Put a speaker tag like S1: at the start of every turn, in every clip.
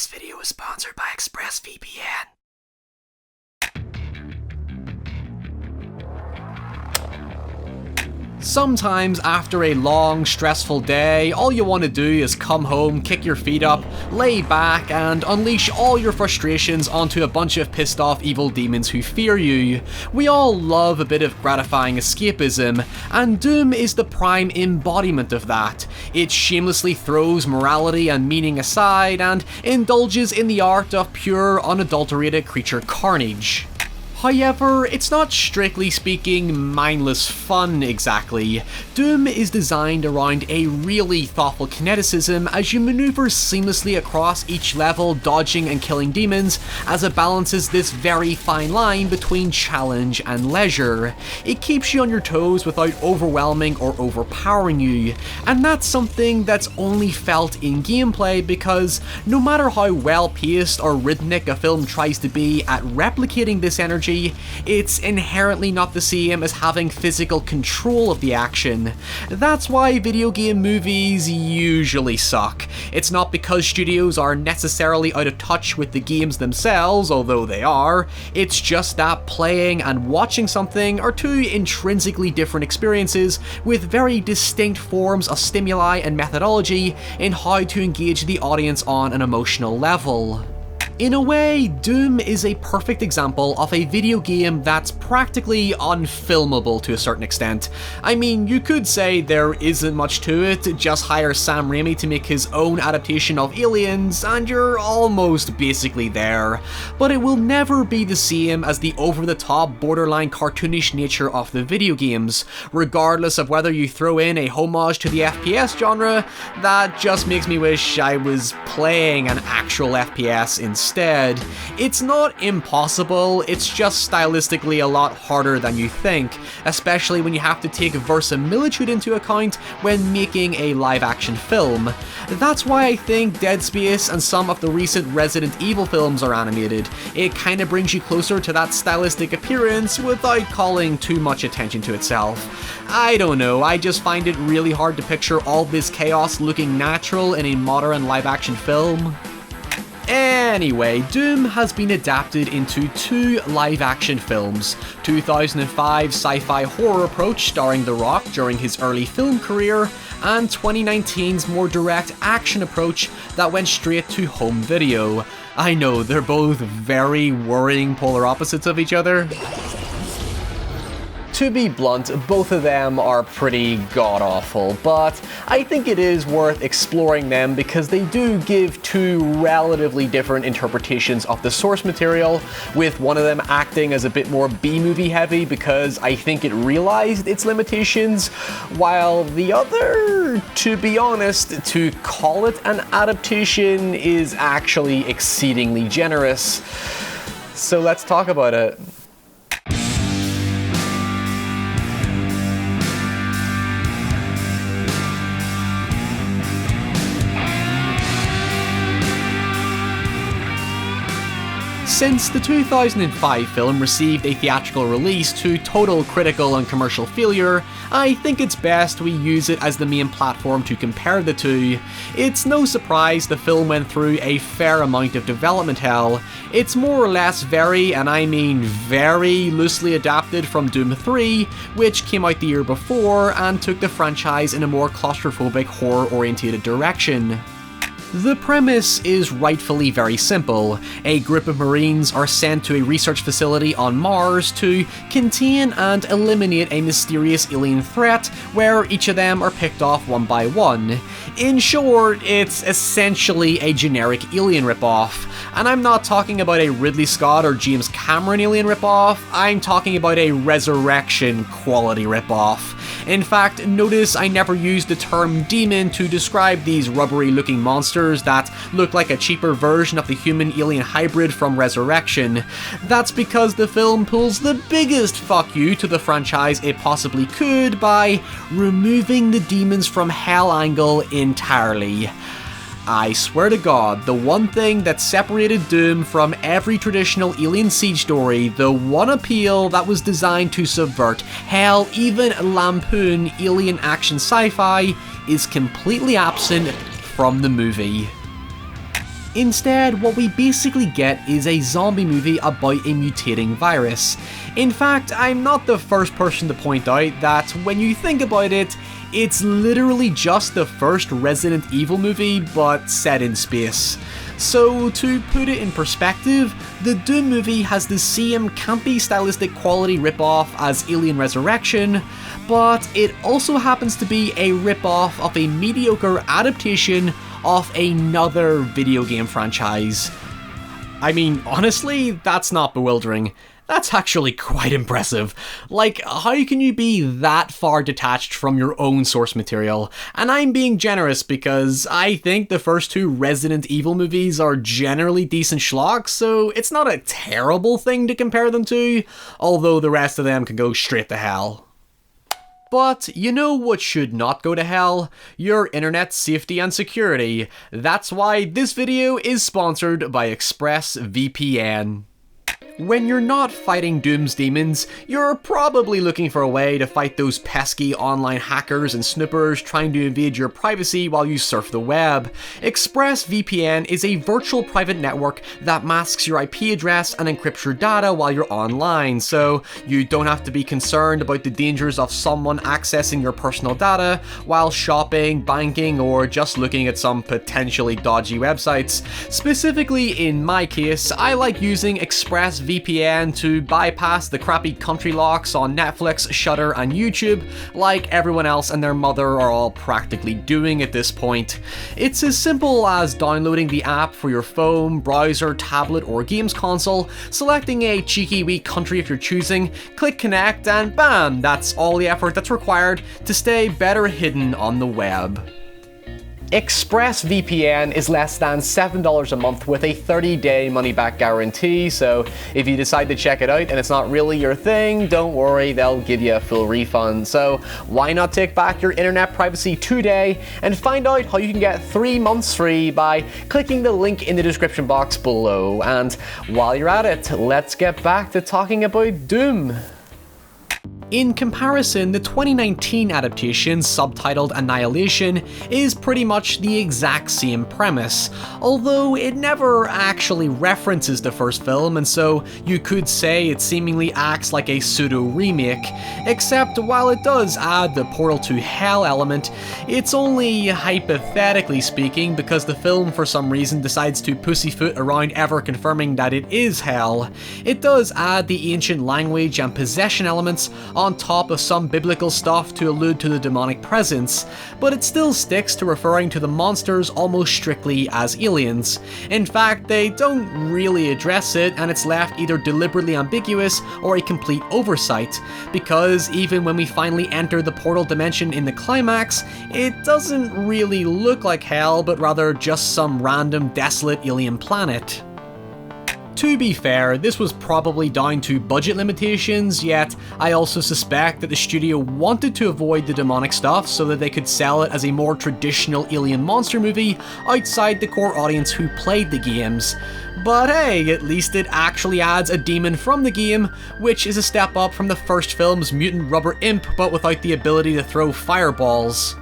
S1: This video is sponsored by ExpressVPN. Sometimes after a long, stressful day, all you want to do is come home, kick your feet up, lay back, and unleash all your frustrations onto a bunch of pissed off evil demons who fear you. We all love a bit of gratifying escapism, and Doom is the prime embodiment of that. It shamelessly throws morality and meaning aside, and indulges in the art of pure, unadulterated creature carnage. However, it's not strictly speaking mindless fun exactly. Doom is designed around a really thoughtful kineticism as you maneuver seamlessly across each level, dodging and killing demons, as it balances this very fine line between challenge and leisure. It keeps you on your toes without overwhelming or overpowering you, and that's something that's only felt in gameplay because no matter how well paced or rhythmic a film tries to be at replicating this energy, it's inherently not the same as having physical control of the action. That's why video game movies usually suck. It's not because studios are necessarily out of touch with the games themselves, although they are. It's just that playing and watching something are two intrinsically different experiences with very distinct forms of stimuli and methodology in how to engage the audience on an emotional level. In a way, Doom is a perfect example of a video game that's practically unfilmable to a certain extent. I mean, you could say there isn't much to it, just hire Sam Raimi to make his own adaptation of Aliens, and you're almost basically there. But it will never be the same as the over-the-top, borderline cartoonish nature of the video games. Regardless of whether you throw in a homage to the FPS genre, that just makes me wish I was playing an actual FPS instead. It's not impossible, it's just stylistically a lot harder than you think, especially when you have to take verisimilitude into account when making a live-action film. That's why I think Dead Space and some of the recent Resident Evil films are animated. It kinda brings you closer to that stylistic appearance without calling too much attention to itself. I don't know, I just find it really hard to picture all this chaos looking natural in a modern live-action film. Anyway, Doom has been adapted into two live-action films. 2005 sci-fi horror approach starring The Rock during his early film career, and 2019's more direct action approach that went straight to home video. I know, they're both very worrying polar opposites of each other. To be blunt, both of them are pretty god-awful, but I think it is worth exploring them because they do give two relatively different interpretations of the source material, with one of them acting as a bit more B-movie heavy because I think it realized its limitations, while the other, to be honest, to call it an adaptation is actually exceedingly generous. So let's talk about it. Since the 2005 film received a theatrical release to total critical and commercial failure, I think it's best we use it as the main platform to compare the two. It's no surprise the film went through a fair amount of development hell. It's more or less very, and I mean very, loosely adapted from Doom 3, which came out the year before and took the franchise in a more claustrophobic, horror-oriented direction. The premise is rightfully very simple. A group of Marines are sent to a research facility on Mars to contain and eliminate a mysterious alien threat, where each of them are picked off one by one. In short, it's essentially a generic Alien ripoff. And I'm not talking about a Ridley Scott or James Cameron Alien ripoff, I'm talking about a Resurrection quality ripoff. In fact, notice I never used the term demon to describe these rubbery looking monsters that look like a cheaper version of the human-alien hybrid from Resurrection. That's because the film pulls the biggest fuck you to the franchise it possibly could by removing the demons from hell angle entirely. I swear to God, the one thing that separated Doom from every traditional Alien Siege story, the one appeal that was designed to subvert, hell, even lampoon alien action sci-fi, is completely absent from the movie. Instead, what we basically get is a zombie movie about a mutating virus. In fact, I'm not the first person to point out that when you think about it, it's literally just the first Resident Evil movie, but set in space. So, to put it in perspective, the Doom movie has the same campy stylistic quality ripoff as Alien Resurrection, but it also happens to be a ripoff of a mediocre adaptation of another video game franchise. I mean, honestly, that's not bewildering. That's actually quite impressive. Like, how can you be that far detached from your own source material? And I'm being generous because I think the first two Resident Evil movies are generally decent schlocks, so it's not a terrible thing to compare them to, although the rest of them can go straight to hell. But you know what should not go to hell? Your internet safety and security. That's why this video is sponsored by ExpressVPN. When you're not fighting Doom's demons, you're probably looking for a way to fight those pesky online hackers and snoopers trying to invade your privacy while you surf the web. ExpressVPN is a virtual private network that masks your IP address and encrypts your data while you're online, so you don't have to be concerned about the dangers of someone accessing your personal data while shopping, banking, or just looking at some potentially dodgy websites. Specifically in my case, I like using ExpressVPN to bypass the crappy country locks on Netflix, Shudder, and YouTube, like everyone else and their mother are all practically doing at this point. It's as simple as downloading the app for your phone, browser, tablet, or games console, selecting a cheeky wee country if you're choosing, click connect, and bam, that's all the effort that's required to stay better hidden on the web. ExpressVPN is less than $7 a month with a 30-day money-back guarantee, so if you decide to check it out and it's not really your thing, don't worry, they'll give you a full refund. So why not take back your internet privacy today and find out how you can get 3 months free by clicking the link in the description box below. And while you're at it, let's get back to talking about Doom. In comparison, the 2019 adaptation, subtitled Annihilation, is pretty much the exact same premise, although it never actually references the first film, and so you could say it seemingly acts like a pseudo-remake, except while it does add the portal to hell element, it's only hypothetically speaking because the film for some reason decides to pussyfoot around ever confirming that it is hell. It does add the ancient language and possession elements on top of some biblical stuff to allude to the demonic presence, but it still sticks to referring to the monsters almost strictly as aliens. In fact, they don't really address it, and it's left either deliberately ambiguous or a complete oversight, because even when we finally enter the portal dimension in the climax, it doesn't really look like hell, but rather just some random desolate alien planet. To be fair, this was probably down to budget limitations, yet I also suspect that the studio wanted to avoid the demonic stuff so that they could sell it as a more traditional alien monster movie outside the core audience who played the games. But hey, at least it actually adds a demon from the game, which is a step up from the first film's mutant rubber imp but without the ability to throw fireballs.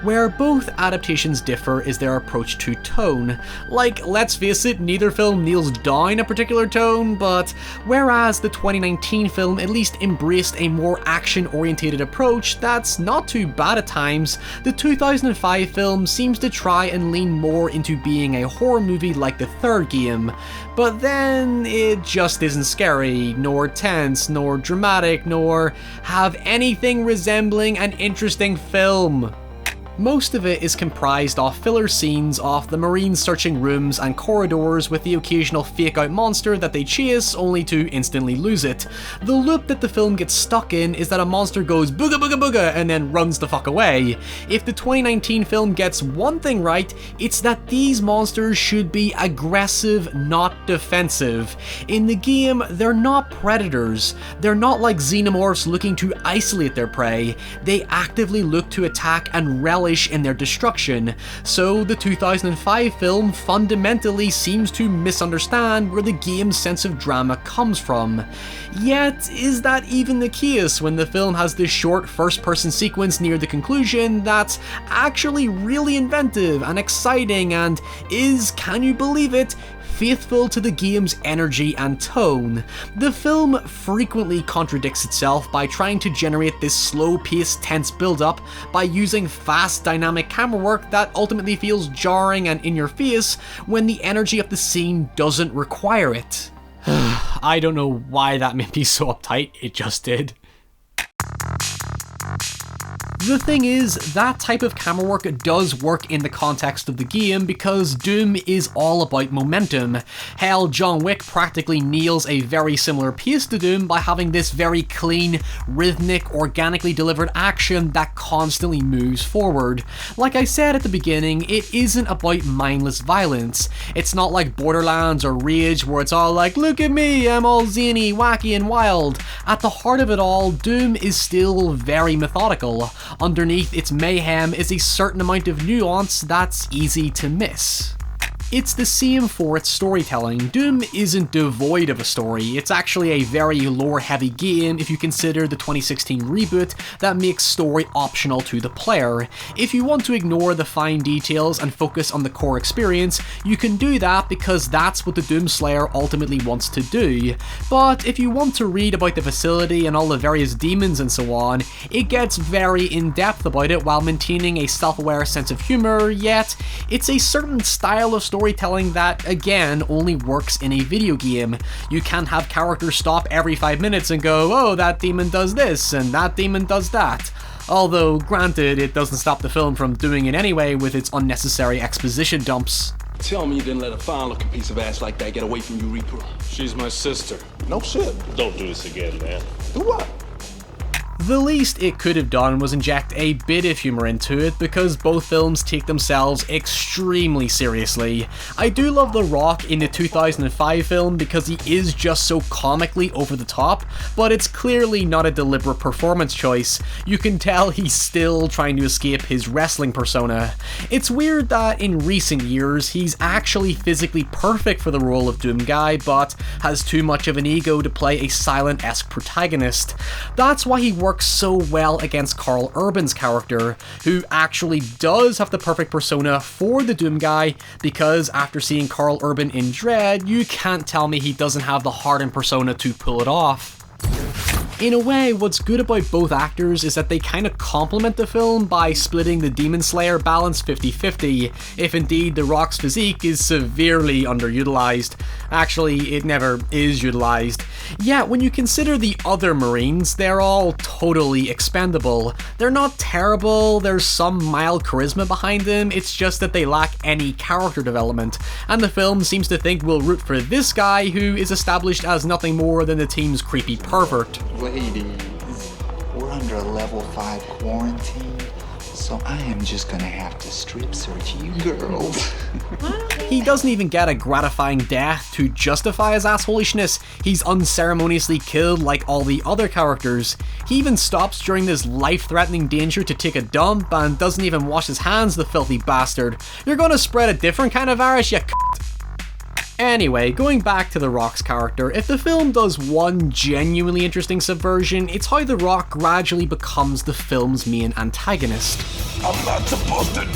S1: Where both adaptations differ is their approach to tone. Like, let's face it, neither film kneels down a particular tone, but whereas the 2019 film at least embraced a more action-orientated approach that's not too bad at times, the 2005 film seems to try and lean more into being a horror movie like the third game. But then it just isn't scary, nor tense, nor dramatic, nor have anything resembling an interesting film. Most of it is comprised of filler scenes of the Marines searching rooms and corridors with the occasional fake-out monster that they chase only to instantly lose it. The loop that the film gets stuck in is that a monster goes booga booga booga and then runs the fuck away. If the 2019 film gets one thing right, it's that these monsters should be aggressive, not defensive. In the game, they're not predators. They're not like xenomorphs looking to isolate their prey. They actively look to attack and relish relish in their destruction, so the 2005 film fundamentally seems to misunderstand where the game's sense of drama comes from. Yet, is that even the case when the film has this short first-person sequence near the conclusion that's actually really inventive and exciting and is, can you believe it, faithful to the game's energy and tone? The film frequently contradicts itself by trying to generate this slow-paced, tense build-up by using fast, dynamic camera work that ultimately feels jarring and in your face when the energy of the scene doesn't require it. I don't know why that made me so uptight, it just did. The thing is, that type of camera work does work in the context of the game because Doom is all about momentum. Hell, John Wick practically nails a very similar pace to Doom by having this very clean, rhythmic, organically delivered action that constantly moves forward. Like I said at the beginning, it isn't about mindless violence. It's not like Borderlands or Rage where it's all like, look at me, I'm all zany, wacky and wild. At the heart of it all, Doom is still very methodical. Underneath its mayhem is a certain amount of nuance that's easy to miss. It's the same for its storytelling. Doom isn't devoid of a story, it's actually a very lore-heavy game if you consider the 2016 reboot that makes story optional to the player. If you want to ignore the fine details and focus on the core experience, you can do that because that's what the Doomslayer ultimately wants to do. But if you want to read about the facility and all the various demons and so on, it gets very in-depth about it while maintaining a self-aware sense of humor, yet it's a certain style of storytelling that, again, only works in a video game. You can't have characters stop every 5 minutes and go, oh, that demon does this, and that demon does that. Although, granted, it doesn't stop the film from doing it anyway with its unnecessary exposition dumps.
S2: Tell me you didn't let a fine-looking piece of ass like that get away from you, Reaper.
S3: She's my sister.
S2: No shit.
S3: Don't do this again, man.
S2: Do what?
S1: The least it could have done was inject a bit of humour into it because both films take themselves extremely seriously. I do love The Rock in the 2005 film because he is just so comically over the top, but it's clearly not a deliberate performance choice. You can tell he's still trying to escape his wrestling persona. It's weird that in recent years he's actually physically perfect for the role of Doom Guy, but has too much of an ego to play a silent-esque protagonist. That's why he works so well against Karl Urban's character, who actually does have the perfect persona for the Doom Guy, because after seeing Karl Urban in Dread, you can't tell me he doesn't have the heart and persona to pull it off. In a way, what's good about both actors is that they kind of complement the film by splitting the Demon Slayer balance 50-50, if indeed The Rock's physique is severely underutilized. Actually, it never is utilized. Yet, when you consider the other Marines, they're all totally expendable. They're not terrible, there's some mild charisma behind them, it's just that they lack any character development, and the film seems to think we'll root for this guy who is established as nothing more than the team's creepy pervert.
S4: Ladies, we're under a level 5 quarantine, so I am just gonna have to strip search you girls.
S1: He doesn't even get a gratifying death to justify his assholishness. He's unceremoniously killed like all the other characters. He even stops during this life-threatening danger to take a dump and doesn't even wash his hands, the filthy bastard. You're gonna spread a different kind of virus, you c***. Anyway, going back to The Rock's character, if the film does one genuinely interesting subversion, it's how The Rock gradually becomes the film's main antagonist.
S2: I'm not supposed to.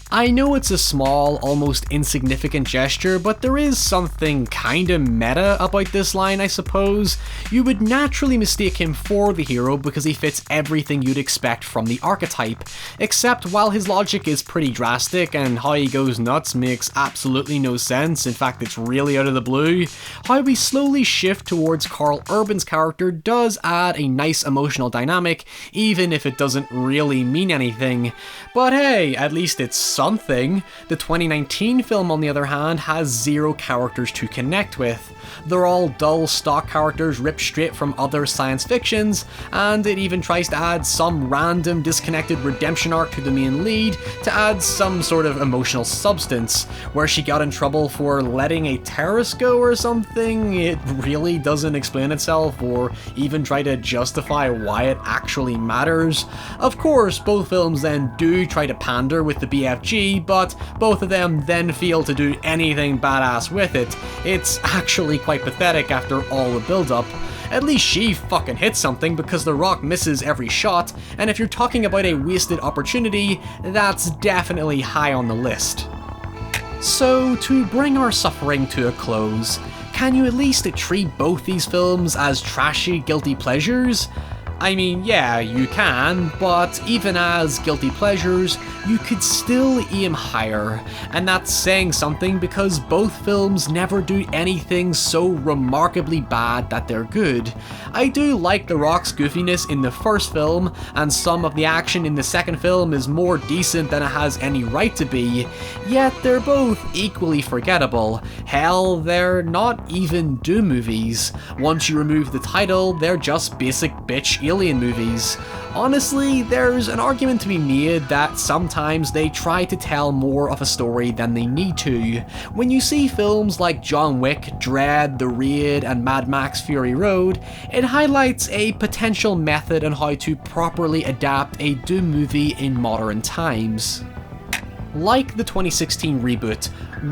S1: I know it's a small, almost insignificant gesture, but there is something kinda meta about this line, I suppose. You would naturally mistake him for the hero because he fits everything you'd expect from the archetype, except while his logic is pretty drastic and how he goes nuts makes absolutely no sense, in fact it's really out of the blue, how we slowly shift towards Karl Urban's character does add a nice emotional dynamic, even if it doesn't really mean anything. But hey, at least it's something. The 2019 film, on the other hand, has zero characters to connect with. They're all dull stock characters ripped straight from other science fictions, and it even tries to add some random disconnected redemption arc to the main lead to add some sort of emotional substance, where she got in trouble for letting a terrorist go or something. It really doesn't explain itself or even try to justify why it actually matters. Of course, both films then do try to pander with the BFG, but both of them then fail to do anything badass with it. It's actually quite pathetic after all the build-up. At least she fucking hits something, because The Rock misses every shot, and if you're talking about a wasted opportunity, that's definitely high on the list. So, to bring our suffering to a close, can you at least treat both these films as trashy guilty pleasures? I mean, yeah, you can, but even as guilty pleasures, you could still aim higher, and that's saying something because both films never do anything so remarkably bad that they're good. I do like The Rock's goofiness in the first film, and some of the action in the second film is more decent than it has any right to be, yet they're both equally forgettable. Hell, they're not even Doom movies. Once you remove the title, they're just basic bitch alien movies. Honestly, there's an argument to be made that sometimes they try to tell more of a story than they need to. When you see films like John Wick, Dredd, The Raid, and Mad Max Fury Road, it highlights a potential method on how to properly adapt a Doom movie in modern times. Like the 2016 reboot,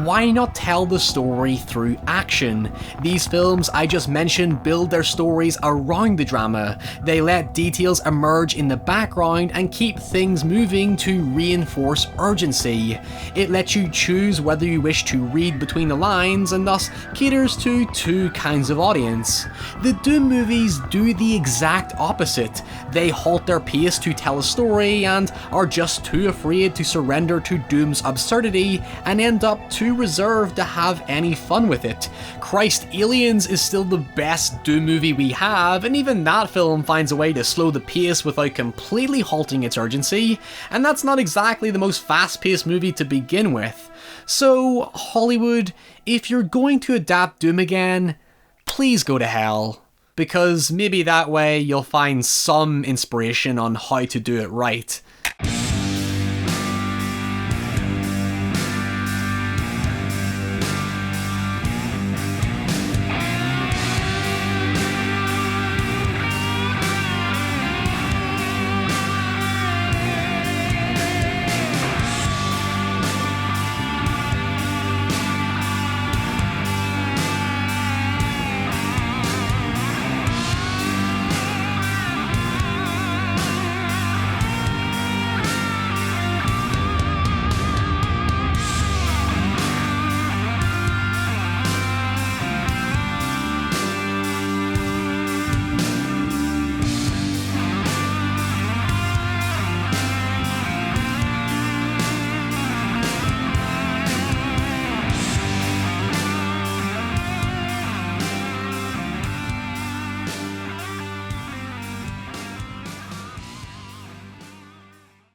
S1: why not tell the story through action? These films I just mentioned build their stories around the drama. They let details emerge in the background and keep things moving to reinforce urgency. It lets you choose whether you wish to read between the lines and thus caters to two kinds of audience. The Doom movies do the exact opposite. They halt their pace to tell a story and are just too afraid to surrender to Doom's absurdity and end up too reserved to have any fun with it. Christ, Aliens is still the best Doom movie we have, and even that film finds a way to slow the pace without completely halting its urgency, and that's not exactly the most fast-paced movie to begin with. So, Hollywood, if you're going to adapt Doom again, please go to hell. Because maybe that way you'll find some inspiration on how to do it right.